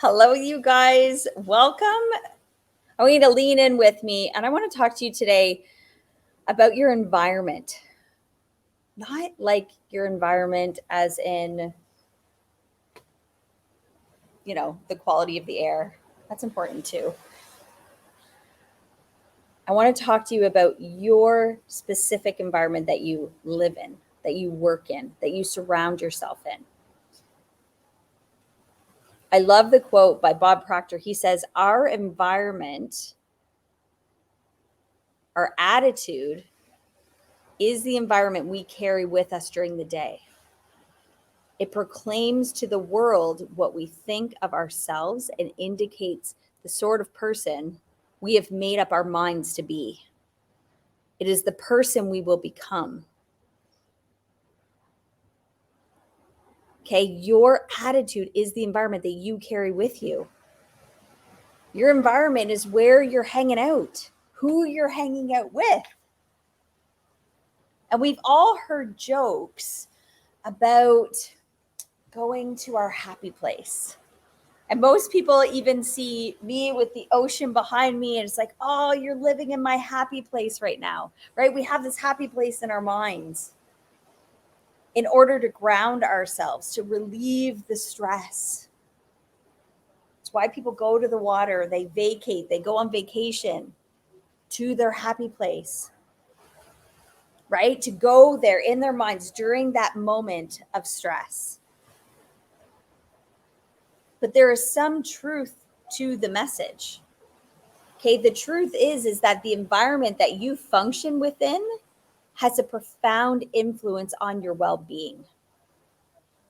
Hello, you guys. Welcome. I want you to lean in with me, and I want to talk to you today about your environment. Not like your environment as in, the quality of the air. That's important too. I want to talk to you about your specific environment that you live in, that you work in, that you surround yourself in. I love the quote by Bob Proctor. He says, "Our environment, our attitude, is the environment we carry with us during the day. It proclaims to the world what we think of ourselves and indicates the sort of person we have made up our minds to be. It is the person we will become." Okay, your attitude is the environment that you carry with you. Your environment is where you're hanging out, who you're hanging out with. And we've all heard jokes about going to our happy place. And most people even see me with the ocean behind me, and it's like, oh, you're living in my happy place right now, right? We have this happy place in our minds in order to ground ourselves, to relieve the stress. It's why people go to the water, they vacate, they go on vacation to their happy place, right? To go there in their minds during that moment of stress. But there is some truth to the message. Okay, the truth is that the environment that you function within has a profound influence on your well-being.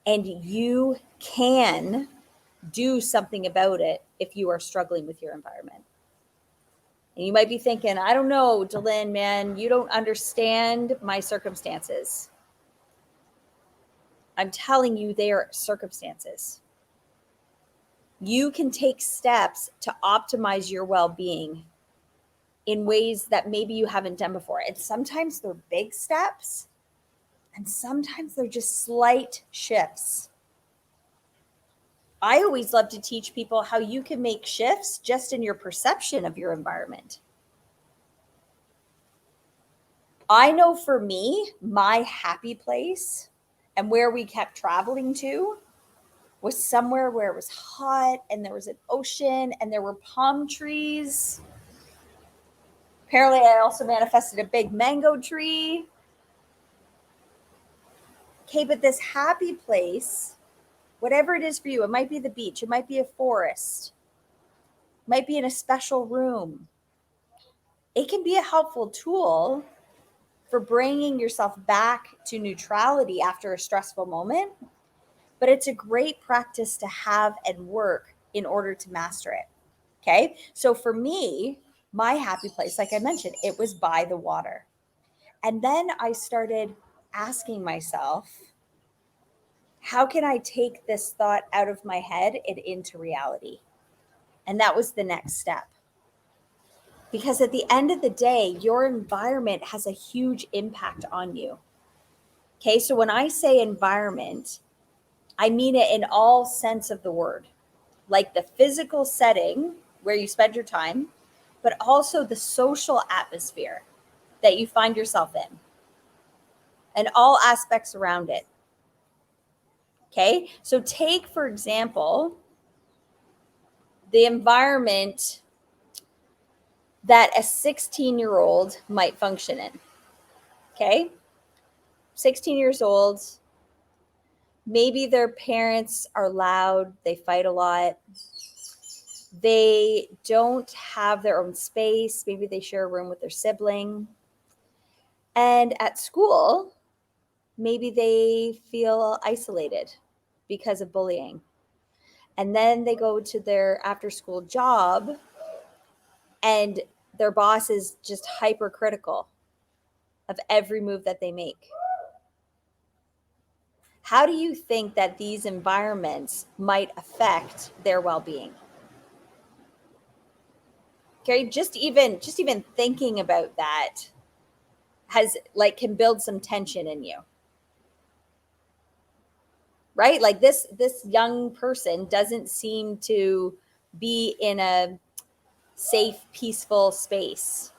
And you can do something about it if you are struggling with your environment. And you might be thinking, I don't know, Delyn, man, you don't understand my circumstances. I'm telling you, they are circumstances. You can take steps to optimize your well-being in ways that maybe you haven't done before. And sometimes they're big steps, and sometimes they're just slight shifts. I always love to teach people how you can make shifts just in your perception of your environment. I know for me, my happy place and where we kept traveling to was somewhere where it was hot and there was an ocean and there were palm trees. Apparently, I also manifested a big mango tree. Okay, but this happy place, whatever it is for you, it might be the beach, it might be a forest, it might be in a special room. It can be a helpful tool for bringing yourself back to neutrality after a stressful moment, but it's a great practice to have and work in order to master it. Okay, so for me, my happy place, like I mentioned, it was by the water. And then I started asking myself, how can I take this thought out of my head and into reality? And that was the next step. Because at the end of the day, your environment has a huge impact on you. Okay, so when I say environment, I mean it in all sense of the word, like the physical setting where you spend your time, but also the social atmosphere that you find yourself in and all aspects around it. Okay, so take, for example, the environment that a 16-year-old might function in. Okay, 16 years old, maybe their parents are loud, they fight a lot, they don't have their own space, maybe they share a room with their sibling. And at school, maybe they feel isolated because of bullying. And then they go to their after school job and their boss is just hypercritical of every move that they make. How do you think that these environments might affect their well-being? Okay, just even thinking about that can build some tension in you. right? Like this young person doesn't seem to be in a safe, peaceful space,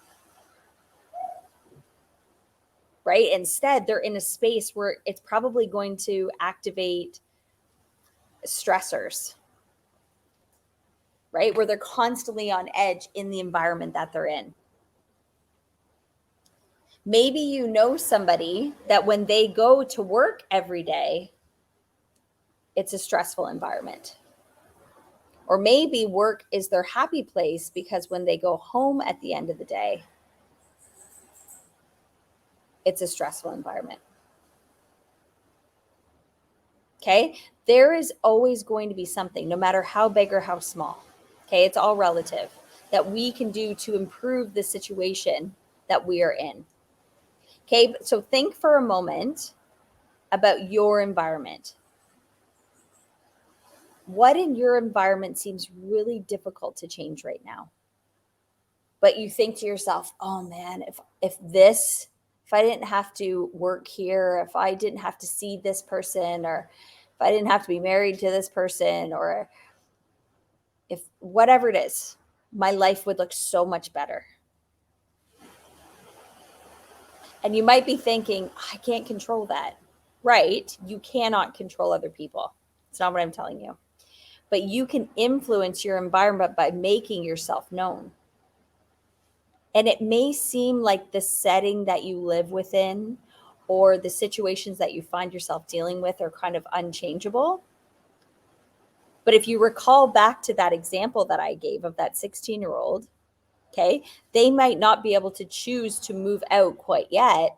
right? Instead, they're in a space where it's probably going to activate stressors, right? Where they're constantly on edge in the environment that they're in. Maybe you know somebody that when they go to work every day, it's a stressful environment. Or maybe work is their happy place because when they go home at the end of the day, it's a stressful environment. Okay. There is always going to be something, no matter how big or how small. Okay. It's all relative that we can do to improve the situation that we are in. Okay. So think for a moment about your environment. What in your environment seems really difficult to change right now? But you think to yourself, oh man, if I didn't have to work here, if I didn't have to see this person, or if I didn't have to be married to this person, or if whatever it is, my life would look so much better. And you might be thinking, I can't control that. Right? You cannot control other people. It's not what I'm telling you. But you can influence your environment by making yourself known. And it may seem like the setting that you live within or the situations that you find yourself dealing with are kind of unchangeable. But if you recall back to that example that I gave of that 16-year-old, okay, they might not be able to choose to move out quite yet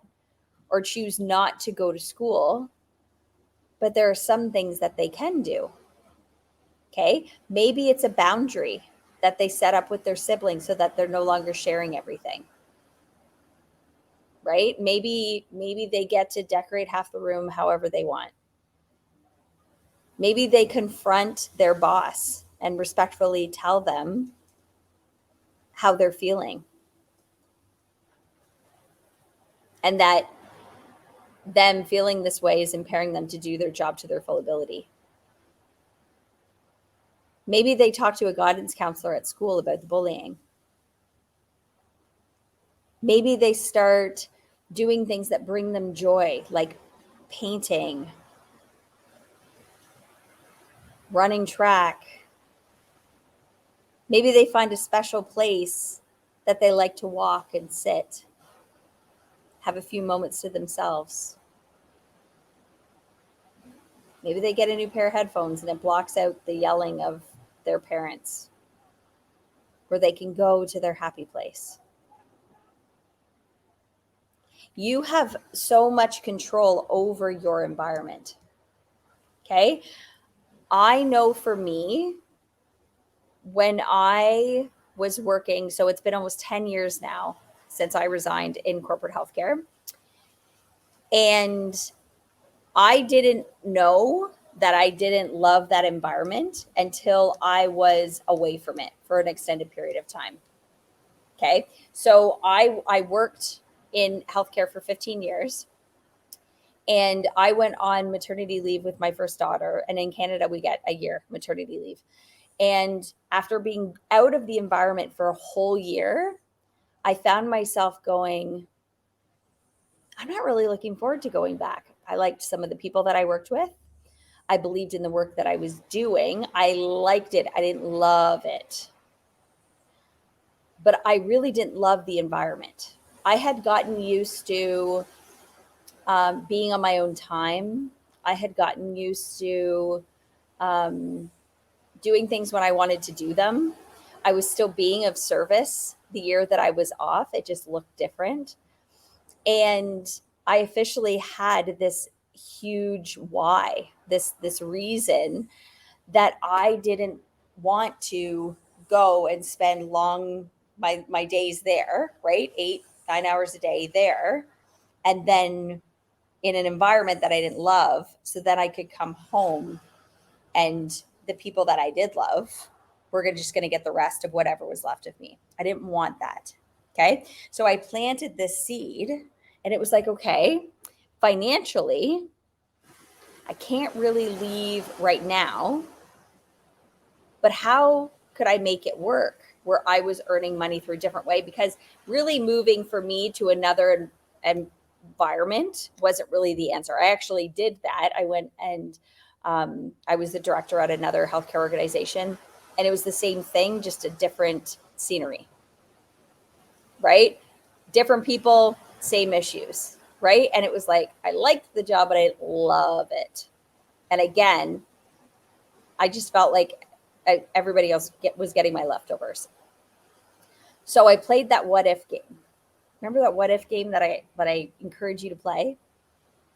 or choose not to go to school, but there are some things that they can do. Okay, maybe it's a boundary that they set up with their siblings so that they're no longer sharing everything. Right? Maybe they get to decorate half the room however they want. Maybe they confront their boss and respectfully tell them how they're feeling. And that them feeling this way is impairing them to do their job to their full ability. Maybe they talk to a guidance counselor at school about the bullying. Maybe they start doing things that bring them joy, like painting, running track. Maybe they find a special place that they like to walk and sit, have a few moments to themselves. Maybe they get a new pair of headphones and it blocks out the yelling of their parents, where they can go to their happy place. You have so much control over your environment. Okay. I know for me, when I was working, so it's been almost 10 years now since I resigned in corporate healthcare. And I didn't know that I didn't love that environment until I was away from it for an extended period of time. Okay. So I worked in healthcare for 15 years. And I went on maternity leave with my first daughter. And in Canada, we get a year maternity leave. And after being out of the environment for a whole year, I found myself going, I'm not really looking forward to going back. I liked some of the people that I worked with. I believed in the work that I was doing. I liked it. I didn't love it. But I really didn't love the environment. I had gotten used to being on my own time. I had gotten used to doing things when I wanted to do them. I was still being of service the year that I was off. It just looked different. And I officially had this huge why, this reason that I didn't want to go and spend my days there, right? 8-9 hours a day there. And then in an environment that I didn't love, so that I could come home and the people that I did love were just going to get the rest of whatever was left of me. I didn't want that. Okay. So I planted this seed and it was like, okay, financially, I can't really leave right now, but how could I make it work where I was earning money through a different way? Because really moving for me to another environment wasn't really the answer. I actually did that. I went and I was the director at another healthcare organization, and it was the same thing, just a different scenery, right? Different people, same issues, right? And it was like, I liked the job, but I love it. And again, I just felt like everybody else was getting my leftovers. So I played that what if game. Remember that what if game that I encourage you to play?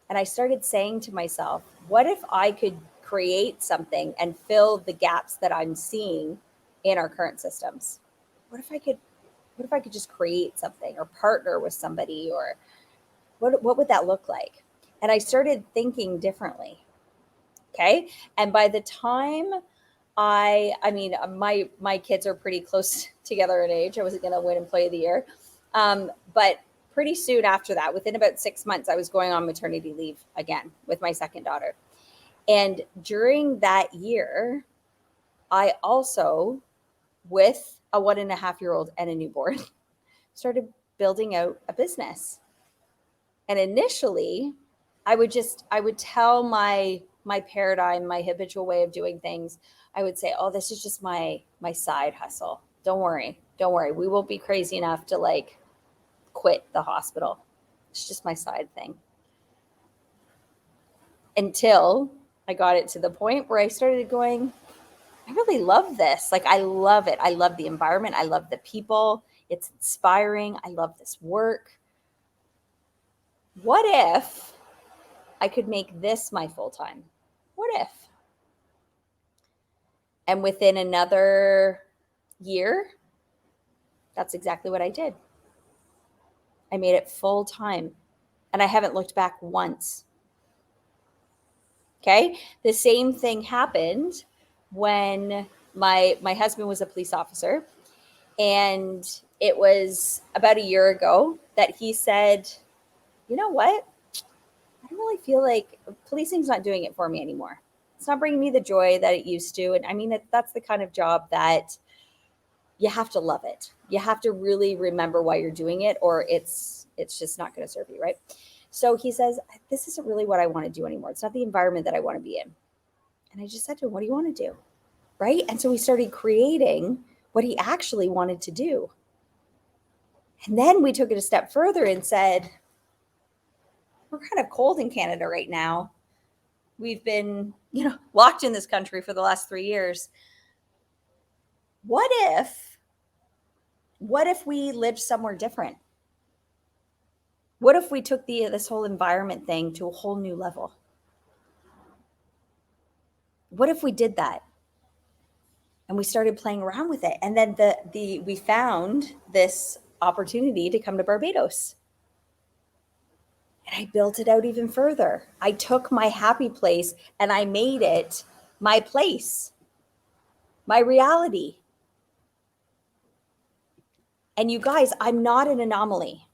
And I started saying to myself, what if I could create something and fill the gaps that I'm seeing in our current systems? What if I could just create something or partner with somebody, or what would that look like? And I started thinking differently. Okay. And by the time I mean, my kids are pretty close together in age. I wasn't going to win Employee of the Year. But pretty soon after that, within about 6 months, I was going on maternity leave again with my second daughter. And during that year, I also, with a 1.5-year-old and a newborn, started building out a business. And initially, I would tell my paradigm, my habitual way of doing things. I would say, "Oh, this is just my side hustle. Don't worry. Don't worry. We won't be crazy enough to like quit the hospital. It's just my side thing." Until I got it to the point where I started going, I really love this. Like, I love it. I love the environment. I love the people. It's inspiring. I love this work. What if I could make this my full time? What if? And within another year, that's exactly what I did. I made it full time, and I haven't looked back once. Okay. The same thing happened when my husband was a police officer, and it was about a year ago that he said, "You know what? I don't really feel like policing's not doing it for me anymore. It's not bringing me the joy that it used to." And I mean, that's the kind of job that you have to love it. You have to really remember why you're doing it, or it's just not going to serve you, right? So he says, "This isn't really what I want to do anymore. It's not the environment that I want to be in." And I just said to him, "What do you want to do?" Right? And so we started creating what he actually wanted to do. And then we took it a step further and said, we're kind of cold in Canada right now. We've been, locked in this country for the last 3 years. What if we lived somewhere different? What if we took this whole environment thing to a whole new level? What if we did that? And we started playing around with it. And then we found this opportunity to come to Barbados. And I built it out even further. I took my happy place and I made it my place, my reality. And you guys, I'm not an anomaly.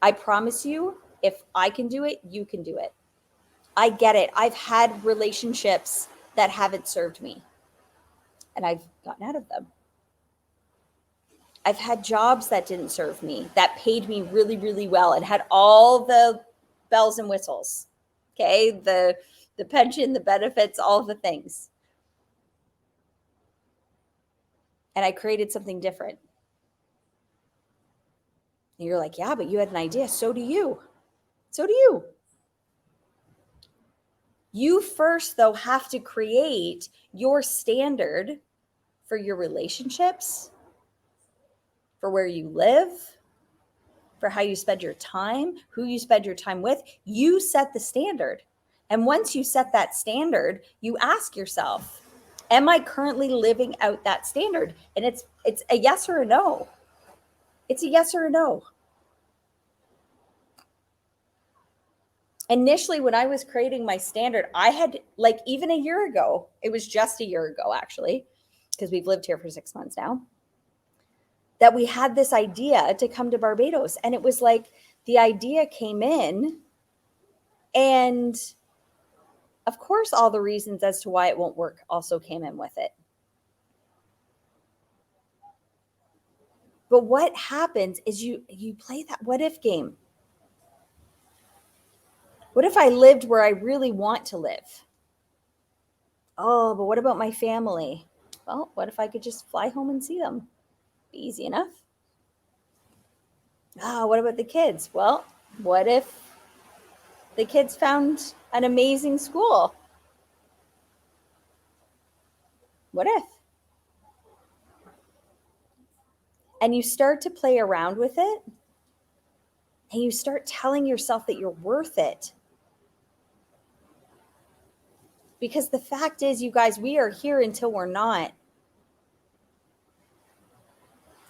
I promise you, if I can do it, you can do it. I get it. I've had relationships that haven't served me, and I've gotten out of them. I've had jobs that didn't serve me, that paid me really, really well and had all the bells and whistles. Okay. The pension, the benefits, all the things. And I created something different. And you're like, yeah, but you had an idea. So do you. So do you. You first, though, have to create your standard for your relationships, for where you live, for how you spend your time, who you spend your time with. You set the standard. And once you set that standard, you ask yourself, am I currently living out that standard? And it's a yes or a no. It's a yes or a no. Initially, when I was creating my standard, I had, like, even a year ago, it was just a year ago, actually, because we've lived here for 6 months now, that we had this idea to come to Barbados. And it was like the idea came in and Of course, all the reasons as to why it won't work also came in with it. But what happens is you play that what if game. What if I lived where I really want to live? Oh, but what about my family? Well, what if I could just fly home and see them? Be easy enough. Ah, what about the kids? Well, what if the kids found an amazing school? What if? And you start to play around with it, and you start telling yourself that you're worth it. Because the fact is, you guys, we are here until we're not.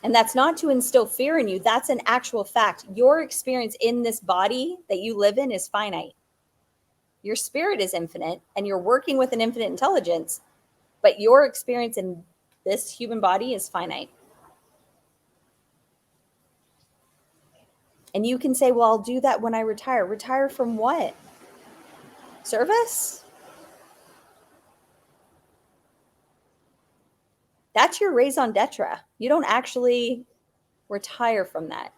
And that's not to instill fear in you. That's an actual fact. Your experience in this body that you live in is finite. Your spirit is infinite, and you're working with an infinite intelligence, but your experience in this human body is finite. And you can say, well, I'll do that when I retire. Retire from what? Service? That's your raison d'etre. You don't actually retire from that.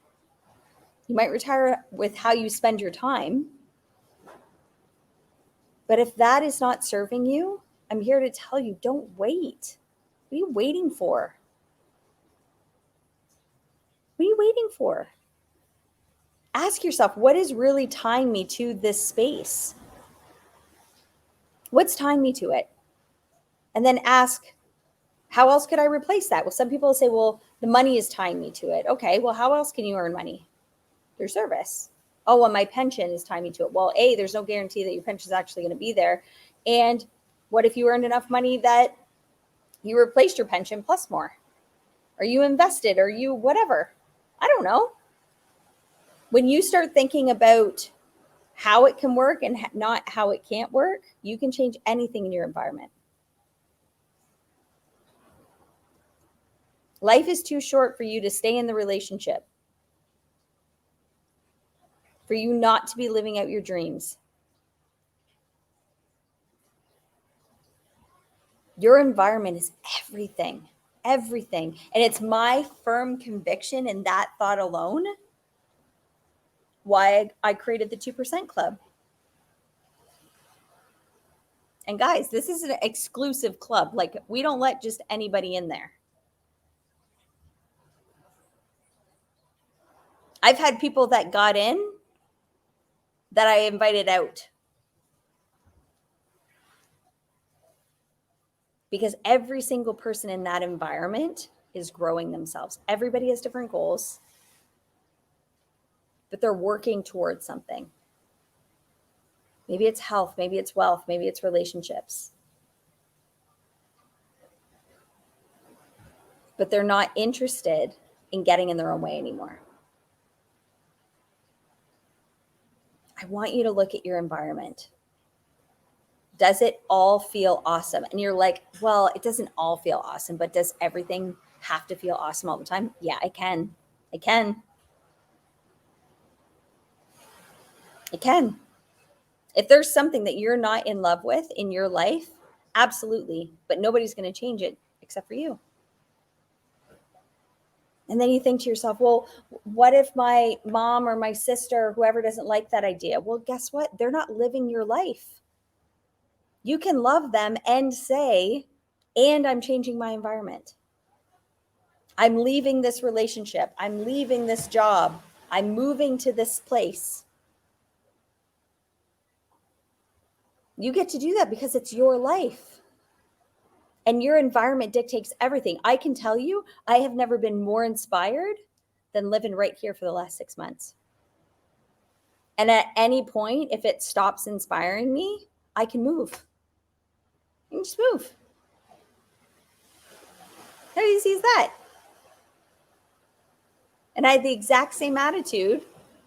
You might retire with how you spend your time. But if that is not serving you, I'm here to tell you, don't wait. What are you waiting for? What are you waiting for? Ask yourself, what is really tying me to this space? What's tying me to it? And then ask, how else could I replace that? Well, some people say, well, the money is tying me to it. Okay, well, how else can you earn money? Through service. Oh, well, my pension is tying me to it. Well, A, there's no guarantee that your pension is actually going to be there. And what if you earned enough money that you replaced your pension plus more? Or you invested, or you whatever. I don't know. When you start thinking about how it can work and not how it can't work, you can change anything in your environment. Life is too short for you to stay in the relationship, for you not to be living out your dreams. Your environment is everything, everything. And it's my firm conviction in that thought alone why I created the 2% Club. And guys, this is an exclusive club. Like, we don't let just anybody in there. I've had people that got in that I invited out. Because every single person in that environment is growing themselves. Everybody has different goals, but they're working towards something. Maybe it's health, maybe it's wealth, maybe it's relationships. But they're not interested in getting in their own way anymore. I want you to look at your environment. Does it all feel awesome? And you're like, well, it doesn't all feel awesome, but does everything have to feel awesome all the time? Yeah, I can. I can. It can. If there's something that you're not in love with in your life, absolutely. But nobody's going to change it except for you. And then you think to yourself, well, what if my mom or my sister or whoever doesn't like that idea? Well, guess what? They're not living your life. You can love them and say, and I'm changing my environment. I'm leaving this relationship. I'm leaving this job. I'm moving to this place. You get to do that because it's your life. And your environment dictates everything. I can tell you, I have never been more inspired than living right here for the last 6 months. And at any point, if it stops inspiring me, I can move. I can just move. How easy is that? And I had the exact same attitude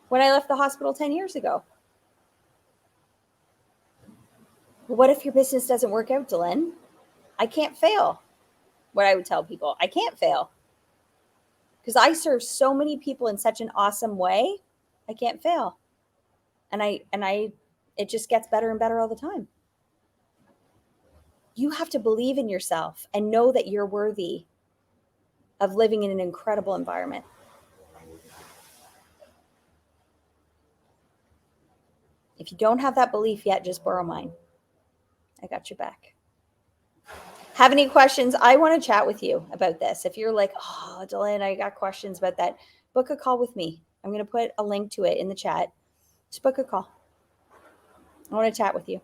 when I left the hospital 10 years ago. Well, what if your business doesn't work out, Dylan? I can't fail. What I would tell people, I can't fail. Because I serve so many people in such an awesome way, I can't fail. And it just gets better and better all the time. You have to believe in yourself and know that you're worthy of living in an incredible environment. If you don't have that belief yet, just borrow mine. I got your back. Have any questions? I want to chat with you about this. If you're like, oh, Delanne, I got questions about that, book a call with me. I'm going to put a link to it in the chat. Just book a call. I want to chat with you.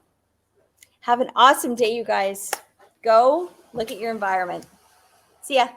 Have an awesome day, you guys. Go look at your environment. See ya.